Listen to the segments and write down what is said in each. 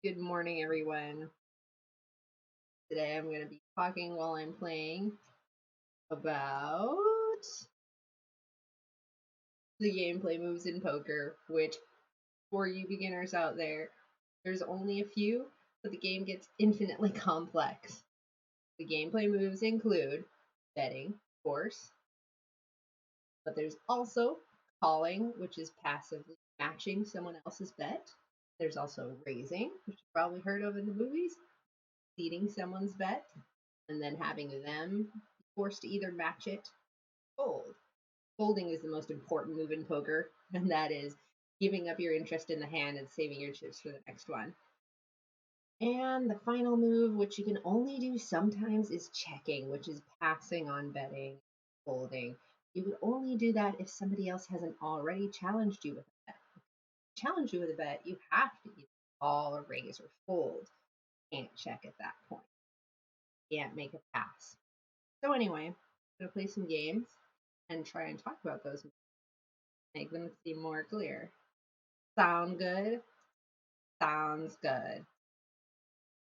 Good morning, everyone. Today I'm going to be talking while I'm playing about the gameplay moves in poker, which, for you beginners out there, there's only a few, but the game gets infinitely complex. The gameplay moves include betting, of course, but there's also calling, which is passively matching someone else's bet. There's also raising, which you've probably heard of in the movies, leading someone's bet, and then having them forced to either match it or fold. Folding is the most important move in poker, and that is giving up your interest in the hand and saving your chips for the next one. And the final move, which you can only do sometimes, is checking, which is passing on betting, folding. You would only do that if somebody else hasn't already challenged you with a bet. Challenge you with a bet, you have to either call or raise or fold. Can't check at that point. Can't make a pass. So anyway, I'm gonna play some games and try and talk about those, make them seem more clear. Sound good? Sounds good.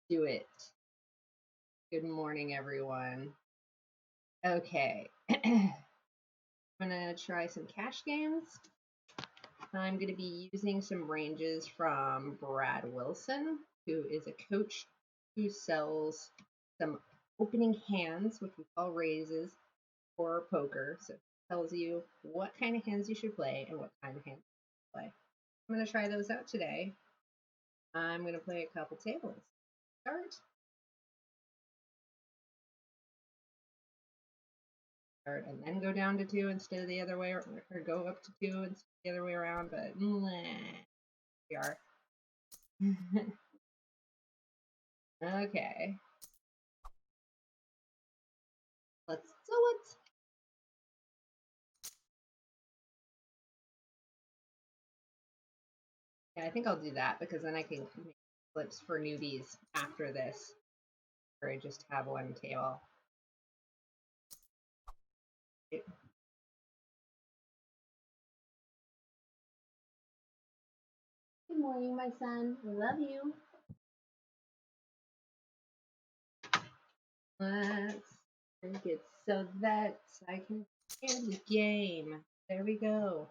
Do it. Good morning, everyone. Okay. I'm gonna try some cash games. I'm gonna be using some ranges from Brad Wilson, who is a coach who sells some opening hands, which we call raises, for poker. So it tells you what kind of hands you should play and what kind of hands you should play. I'm going to try those out today. I'm going to play a couple tables. Start and then go down to 2 instead of the other way, or go up to 2 instead of the other way around, but we are. Okay. Let's do it. Yeah, I think I'll do that because then I can make flips for newbies after this, or I just have one table. Good morning, my son. I love you. Let's make it so that I can hear the game. There we go.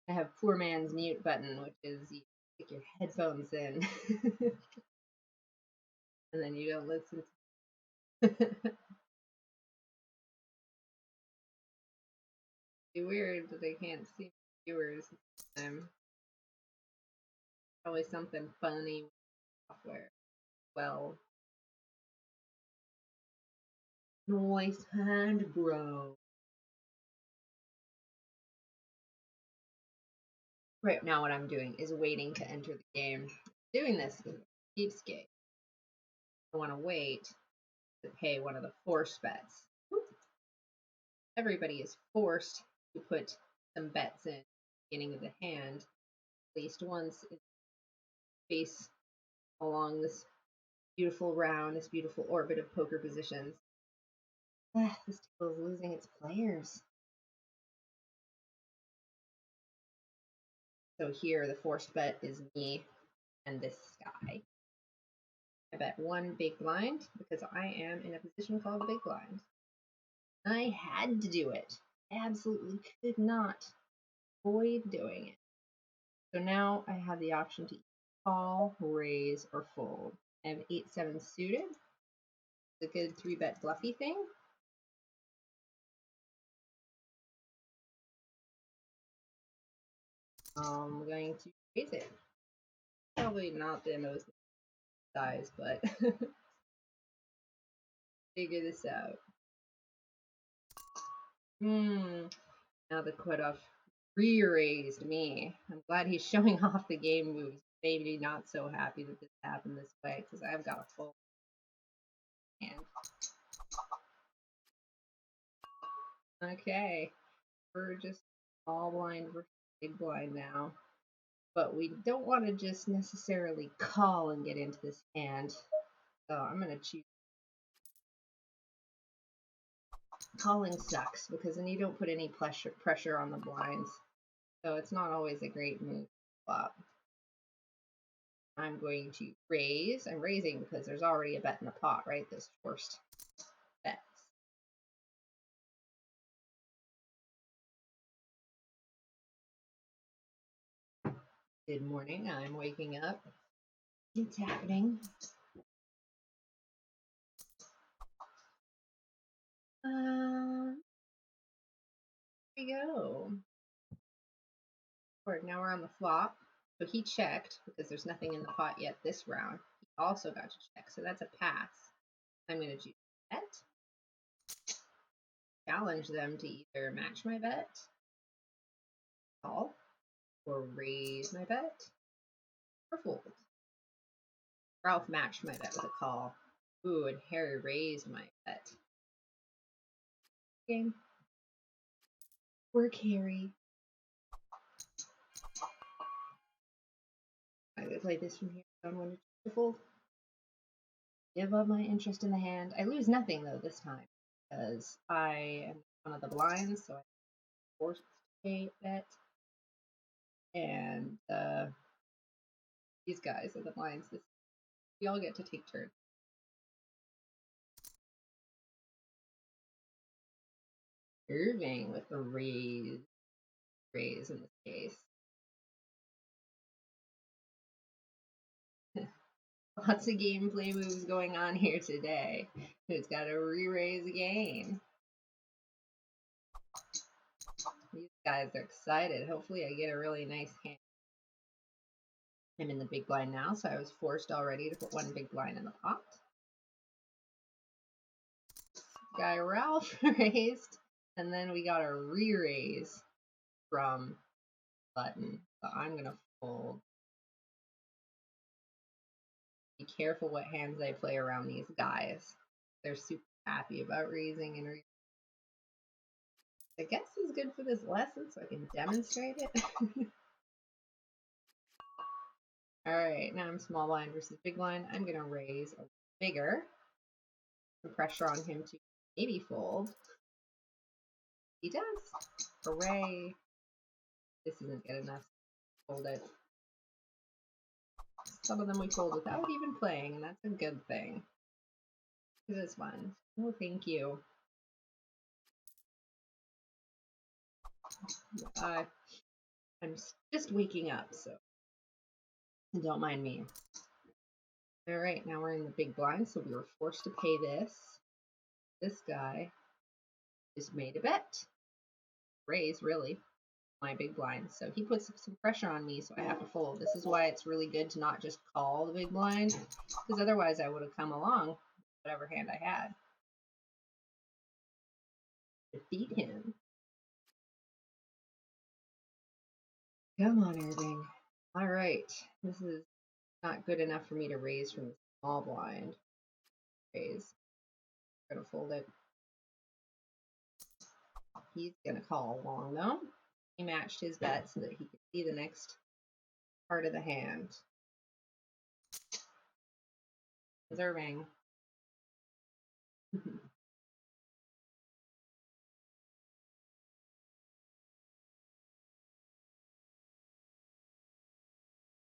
I have poor man's mute button, which is you stick your headphones in and then you don't listen. It's weird that they can't see viewers. Probably something funny with software. Well, noise hand bro. Right now, what I'm doing is waiting to enter the game. Doing this is a cheapskate. I want to wait to pay one of the force bets. Everybody is forced to put some bets in at the beginning of the hand, at least once, face along this beautiful round, this beautiful orbit of poker positions. This table is losing its players. So here, the forced bet is me and this guy. I bet one big blind because I am in a position called big blind. I had to do it. I absolutely could not avoid doing it. So now I have the option to call, raise, or fold. I have 8-7 suited. It's a good 3-bet bluffy thing. I'm going to raise it. Probably not the most size, but figure this out. Now the cutoff re-raised me. I'm glad he's showing off the game moves. Maybe not so happy that this happened this way because I've got a full hand. Okay, we're just all blind versus big blind now. But we don't want to just necessarily call and get into this hand. So I'm going to choose. Calling sucks because then you don't put any pressure on the blinds. So it's not always a great move to flop. I'm going to raise. I'm raising because there's already a bet in the pot, right? This forced bets. Good morning. I'm waking up. It's happening. Here we go. Now we're on the flop. So he checked because there's nothing in the pot yet this round. He also got to check, so that's a pass. I'm going to do bet. Challenge them to either match my bet, call, or raise my bet, or fold. Ralph matched my bet with a call. Ooh, and Harry raised my bet. Game. Work, Harry. I would play this from here. I don't want to fold. Give up my interest in the hand. I lose nothing though this time because I am one of the blinds, so I'm forced to pay bet. And these guys are the blinds. We all get to take turns. Irving with the raise in this case. Lots of gameplay moves going on here today. Who's got to re-raise again? These guys are excited. Hopefully I get a really nice hand. I'm in the big blind now, so I was forced already to put one big blind in the pot. Guy Ralph raised, and then we got a re-raise from button. So I'm going to fold. Be careful what hands I play around these guys. They're super happy about raising and I guess is good for this lesson so I can demonstrate it. Alright, now I'm small blind versus big blind. I'm going to raise a bigger. Some pressure on him to maybe fold. He does. Hooray. This isn't good enough. Fold it. Some of them we fold without even playing, and that's a good thing. This one. Oh, thank you. I'm just waking up, so don't mind me. Alright, now we're in the big blind, so we were forced to pay this. This guy just made a bet. Raise, really. My big blind. So he puts some pressure on me, so I have to fold. This is why it's really good to not just call the big blind, because otherwise I would have come along with whatever hand I had. Defeat him. Come on, Irving. Alright, this is not good enough for me to raise from the small blind. Raise. I'm gonna fold it. He's gonna call along though. He matched his bet so that he could see the next part of the hand. Irving.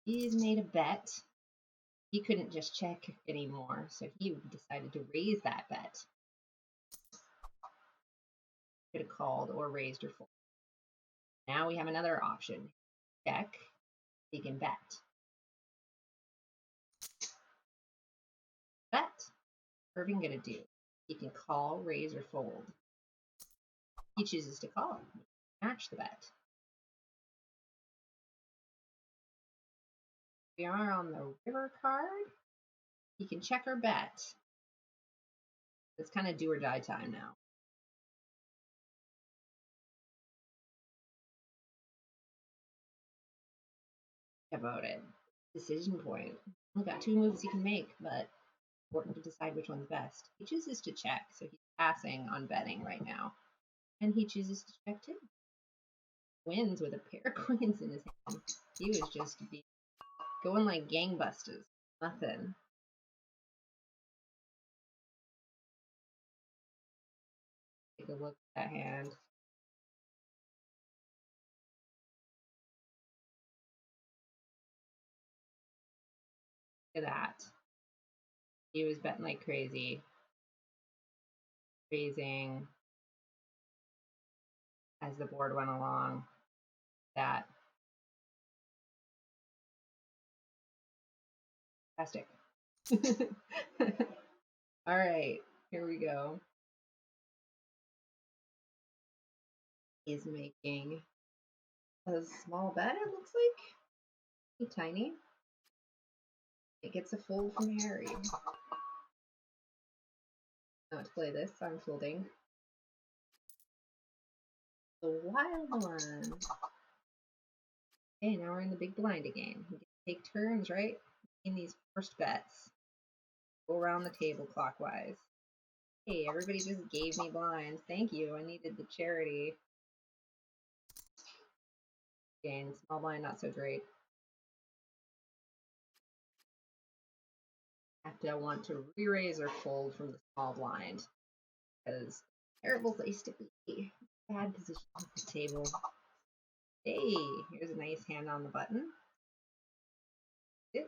He's made a bet. He couldn't just check anymore, so he decided to raise that bet. Could have called or raised or folded. Now we have another option. Check. He can bet. Bet. Irving gonna do? He can call, raise, or fold. He chooses to call. Match the bet. We are on the river card. He can check or bet. It's kind of do or die time now. About it. Decision point. We've got two moves he can make, but important to decide which one's best. He chooses to check, so he's passing on betting right now. And he chooses to check too. Wins with a pair of queens in his hand. He was just going like gangbusters. Nothing. Take a look at that hand. Look at that. He was betting like crazy. Raising as the board went along. That. Fantastic. All right, here we go. He's making a small bet, it looks like. Tiny. It gets a fold from Harry. Not to play this, I'm folding. The wild one. Okay, now we're in the big blind again. We get to take turns, right? In these first bets. Go around the table clockwise. Hey, everybody just gave me blinds. Thank you. I needed the charity. Again, small blind, not so great. Have to want to re-raise or fold from the small blind. Because terrible place to be. Bad position at the table. Hey, here's a nice hand on the button. It.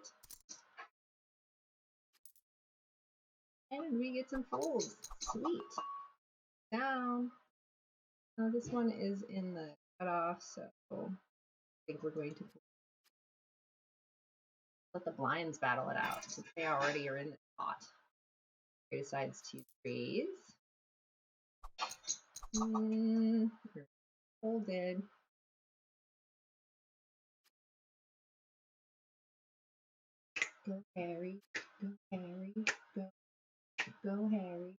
And we get some folds. Sweet. Down. Now this one is in the cutoff, so I think we're going to let the blinds battle it out since they already are in the pot. He decides to raise. Folded. Go Harry, go Harry, go Harry.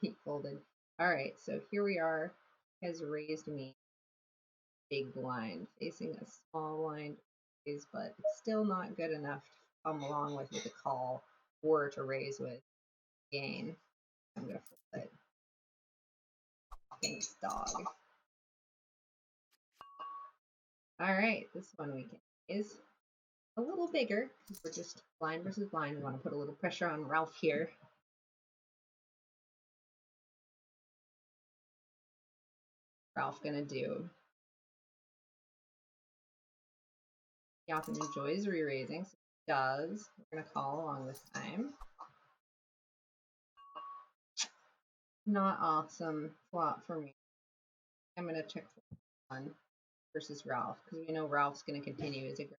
He folded. Alright, so here we are. He has raised me big blind, facing a small blind raise, but it's still not good enough to come along with a call or to raise with gain. I'm gonna fold it. Thanks, dog. Alright, this one we can is a little bigger because we're just blind versus blind. We want to put a little pressure on Ralph here. Ralph gonna do. He often enjoys re-raising, so he does. We're gonna call along this time. Not awesome flop for me. I'm gonna check one versus Ralph because we know Ralph's gonna continue his aggressive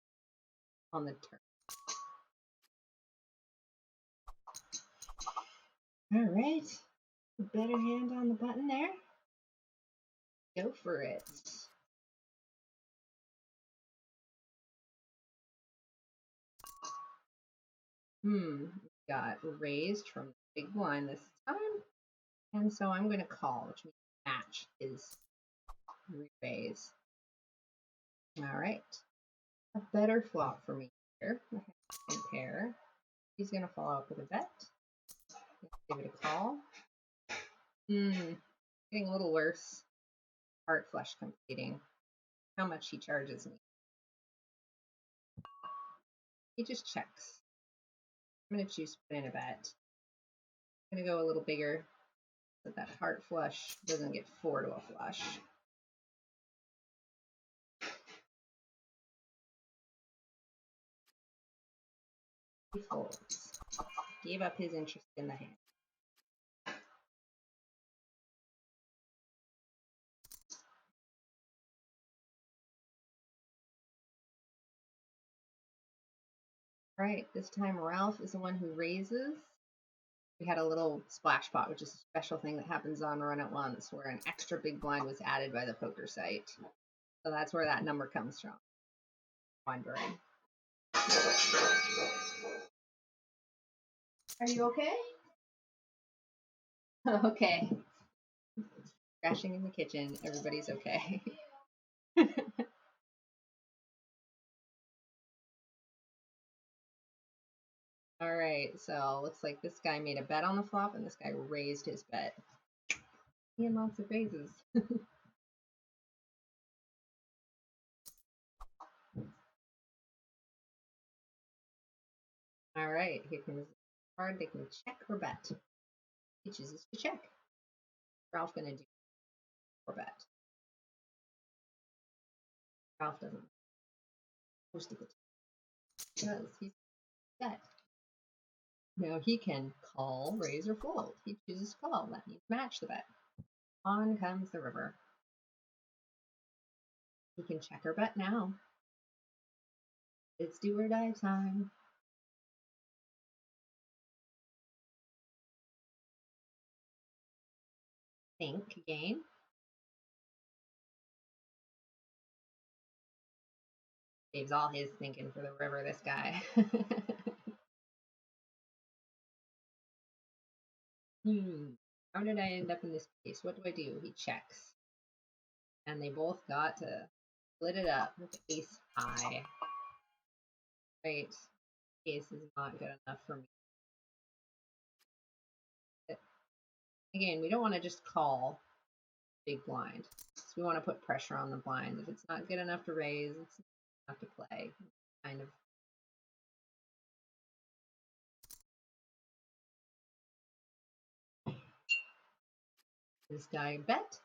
on the turn. All right, better hand on the button there. Go for it. Got raised from the big blind this time, and so I'm gonna call, which means match his re-raise. All right, a better flop for me here. And pair. He's gonna follow up with a bet. Give it a call. Getting a little worse. Heart flush completing. How much he charges me. He just checks. I'm gonna choose to put in a bet. I'm gonna go a little bigger so that heart flush doesn't get 4 to a flush. He folds. Gave up his interest in the hand. Right, this time Ralph is the one who raises. We had a little splash pot, which is a special thing that happens on Run It Once, where an extra big blind was added by the poker site. So that's where that number comes from. Wondering. Are you okay? Okay. Crashing in the kitchen. Everybody's okay. All right, so looks like this guy made a bet on the flop and this guy raised his bet. He had lots of raises. All right, here comes the card. They can check or bet. He chooses to check. Ralph gonna do or bet. Ralph doesn't. Most of the time. Because he's bet. Now he can call, raise, or fold. He chooses call. That means match the bet. On comes the river. He can check or bet now. It's do or die time. Think again. Saves all his thinking for the river, this guy. How did I end up in this case? What do I do? He checks. And they both got to split it up with ace high. Right. Ace is not good enough for me. Again, we don't want to just call big blind. So we want to put pressure on the blind. If it's not good enough to raise, it's not enough to play. Kind of. This guy bet.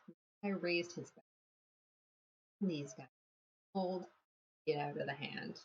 I raised his bet. These guys fold. Get out of the hand.